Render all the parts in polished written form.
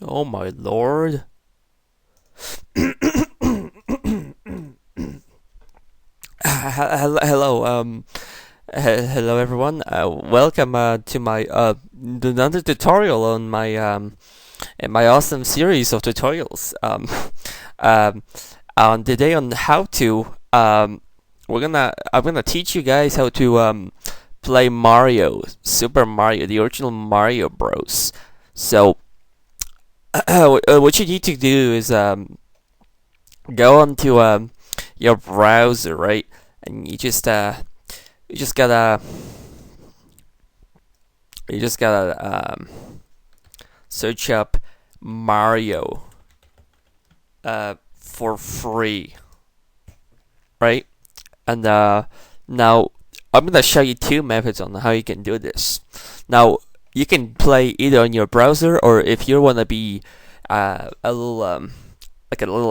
Oh my lord. Hello, hello everyone. Welcome to my another tutorial on my in my awesome series of tutorials. Today on how to I'm gonna teach you guys how to play Mario, Super Mario, the original Mario Bros. So what you need to do is go onto your browser, right? And you just gotta search up Mario for free, right? And now I'm gonna show you two methods on how you can do this. Now you can play either on your browser, or if you wanna be a little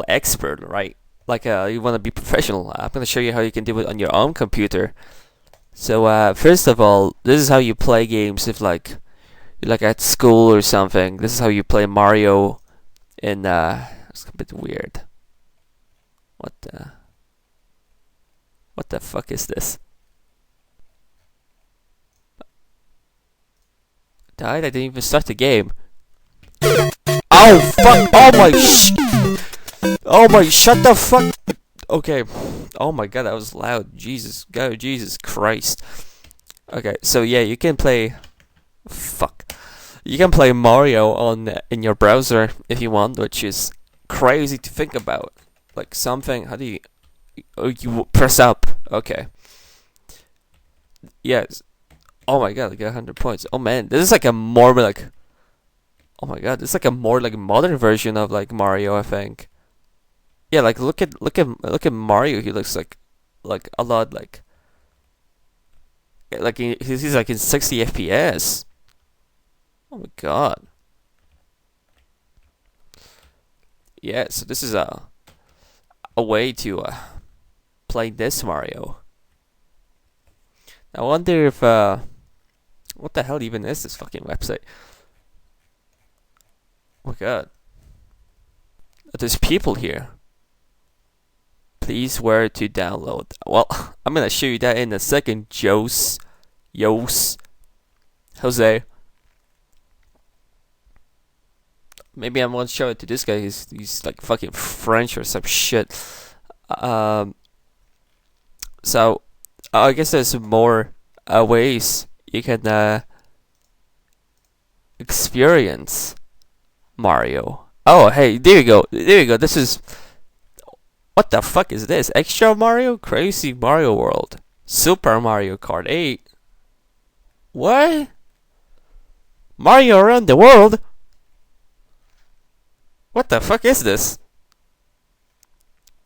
expert, right? You wanna be professional. I'm gonna show you how you can do it on your own computer. So first of all, this is how you play games if you're at school or something. This is how you play Mario in it's a bit weird. What the fuck is this? Died? I didn't even start the game. Oh fuck! Oh my! Shut the fuck! Okay. Oh my god, that was loud. Jesus Christ. Okay, so yeah, you can play. Fuck. You can play Mario in your browser if you want, which is crazy to think about. Like something. How do you? Oh, you press up. Okay. Yes. Oh my god, I got 100 points. Oh man, this is like a more like. Oh my god, this is like a more like modern version of like Mario, I think. Yeah, like look at Mario. He looks like a lot he's like in 60 FPS. Oh my god. Yeah, so this is a way to play this Mario. I wonder if what the hell even is this fucking website? Oh my god. There's people here. Please where to download. Well, I'm gonna show you that in a second, Jose. Maybe I'm gonna show it to this guy. He's like fucking French or some shit. So I guess there's more ways you can experience Mario. Oh, hey, there you go. This is. What the fuck is this? Extra Mario? Crazy Mario World. Super Mario Kart 8. What? Mario around the world? What the fuck is this?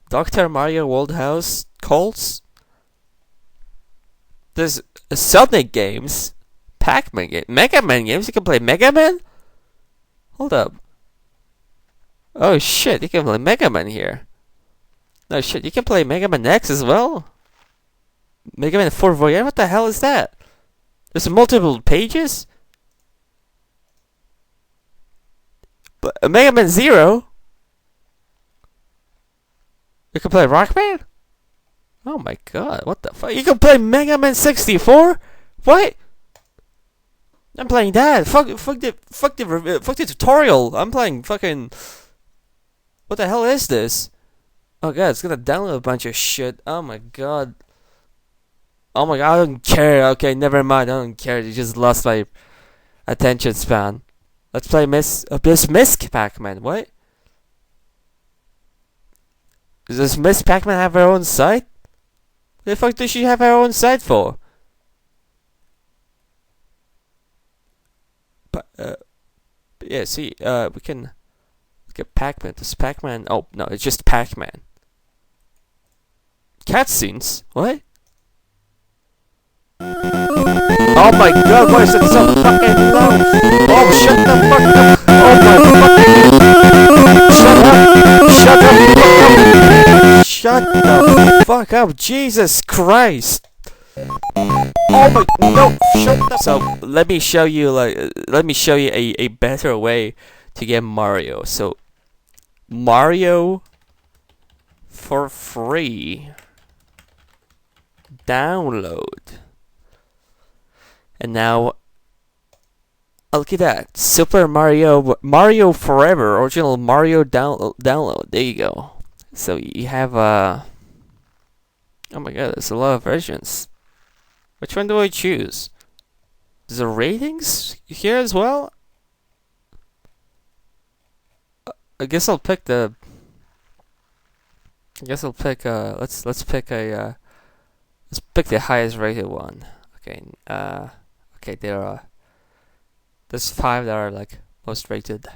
Dr. Mario World House Calls? There's Sonic games. Pac-Man games. Mega Man games? You can play Mega Man? Hold up. Oh shit, you can play Mega Man here. No shit, you can play Mega Man X as well? Mega Man 4 Voyage? What the hell is that? There's multiple pages? But Mega Man 0? You can play Rockman? Oh my god, what the fuck? You can play Mega Man 64? What? I'm playing that. Fuck the tutorial. I'm playing fucking. What the hell is this? Oh god, it's gonna download a bunch of shit. Oh my god. Oh my god, I don't care. Okay, never mind. I don't care. You just lost my attention span. Let's play Miss Pac-Man. What? Does Miss Pac-Man have her own site? What the fuck does she have her own site for? But yeah, see, we can get Pac-Man. Does Pac-Man? Oh no, it's just Pac-Man. Cutscenes? What? Oh my god, why is it so fucking low? Oh, shut the fuck up! Oh my fucking... Shut up! Shut up! shut the fuck up, Jesus Christ! Oh my, no, shut up! So, let me show you, a better way to get Mario. So, Mario for free. Download. And now, look at that. Super Mario Forever, original Mario download. There you go. So you have oh my god, there's a lot of versions. Which one do I choose? Is there ratings here as well? I guess I'll pick the. I guess I'll pick let's pick a let's pick the highest rated one. Okay, okay, there's 5 that are like most rated.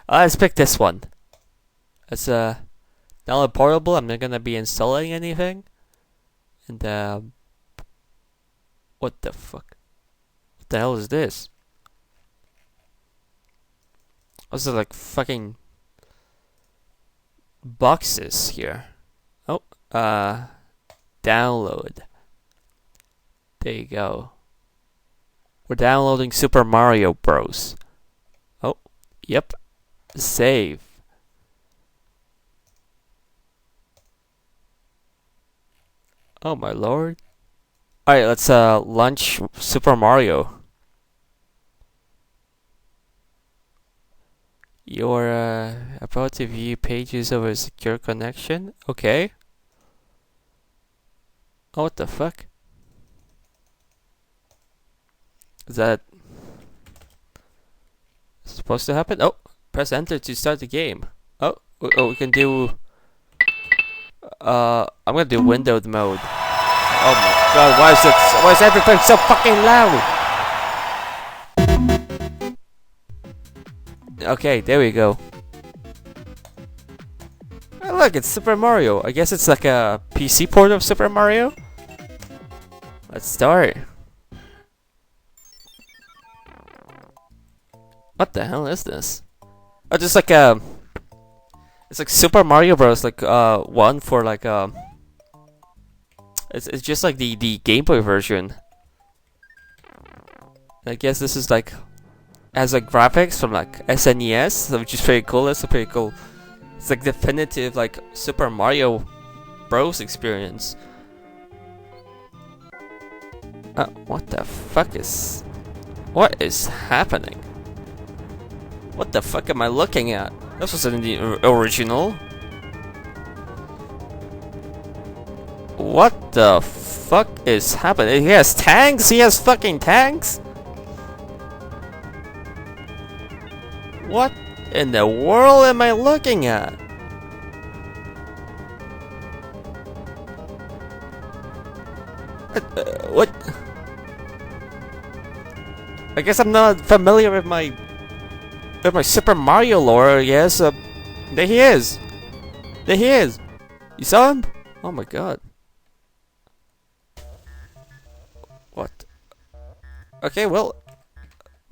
Let's pick this one. It's download portable. I'm not gonna be installing anything. And what the fuck? What the hell is this? What's it like fucking boxes here? Oh, download. There you go. We're downloading Super Mario Bros. Oh, yep. Save. Oh my lord. Alright, let's launch Super Mario. You're about to view pages over a secure connection. Okay. Oh, what the fuck? Is that supposed to happen? Oh, press enter to start the game. Oh, we can do. I'm gonna do windowed mode. Oh my god, why is everything so fucking loud? Okay, there we go. Oh, look, it's Super Mario. I guess it's like a PC port of Super Mario. Let's start. What the hell is this? Oh, just like it's like Super Mario Bros. Like one for like it's just like the Game Boy version. I guess this is like has like graphics from like SNES, which is pretty cool. That's a pretty cool. It's like definitive like Super Mario Bros. Experience. What the fuck is? What is happening? What the fuck am I looking at? This wasn't the original. What the fuck is happening? He has tanks? He has fucking tanks? What in the world am I looking at? What? I guess I'm not familiar with my Super Mario lore. Yes, there he is. There he is. You saw him? Oh my god. What? Okay, well,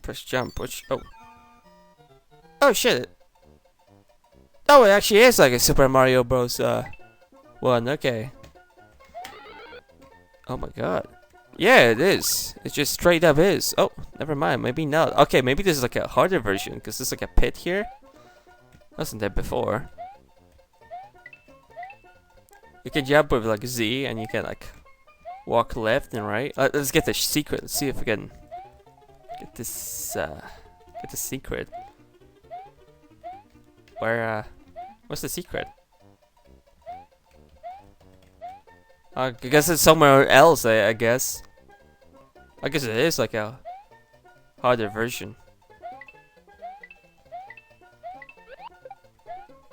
press jump. Which? Oh. Oh shit. Oh, it actually is like a Super Mario Bros. One. Okay. Oh my god. Yeah, it is. It just straight up is. Oh, never mind. Maybe not. Okay, maybe this is like a harder version because there's like a pit here. Wasn't there before? You can jump with like Z and you can like walk left and right. Let's get the secret. Let's see if we can get this. Get the secret. Where? What's the secret? I guess it's somewhere else. I guess. I guess it is like a harder version.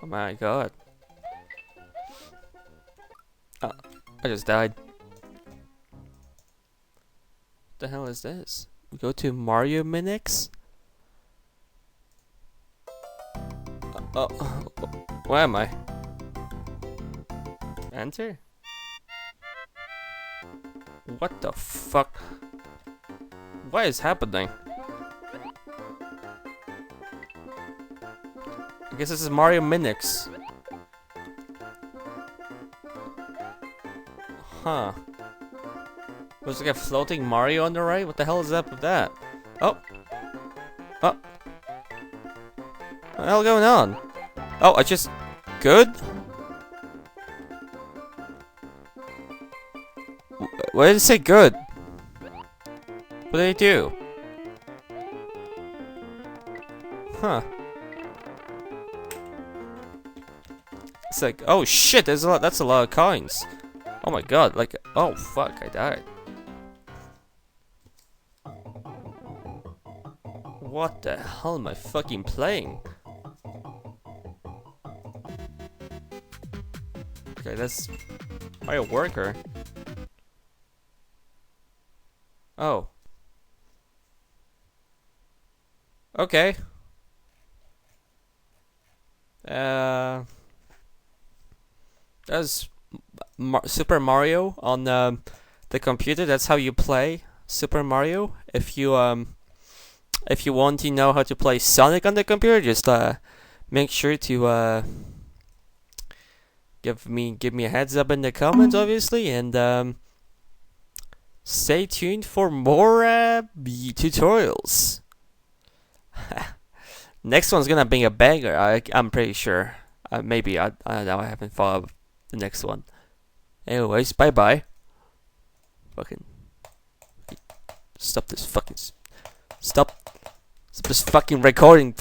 Oh my god. Oh, I just died. What the hell is this? We go to Mario Minix? Where am I? Enter? What the fuck? What is happening? I guess this is Mario Minix. Huh. There's like a floating Mario on the right? What the hell is up with that? Oh! Oh! What the hell going on? Oh, I just... Good? Why did it say good? What did he do? Huh. It's like, oh shit, there's a lot, that's a lot of coins. Oh my god, like, oh fuck, I died. What the hell am I fucking playing? Okay, that's Mario Worker. Oh. Okay. That's Super Mario on the computer. That's how you play Super Mario. If you want to know how to play Sonic on the computer, just make sure to give me a heads up in the comments, obviously, and stay tuned for more tutorials. Next one's gonna be a banger. I'm pretty sure. Maybe I don't know. I haven't thought of the next one. Anyways, bye bye. Fucking stop this fucking stop this fucking recording.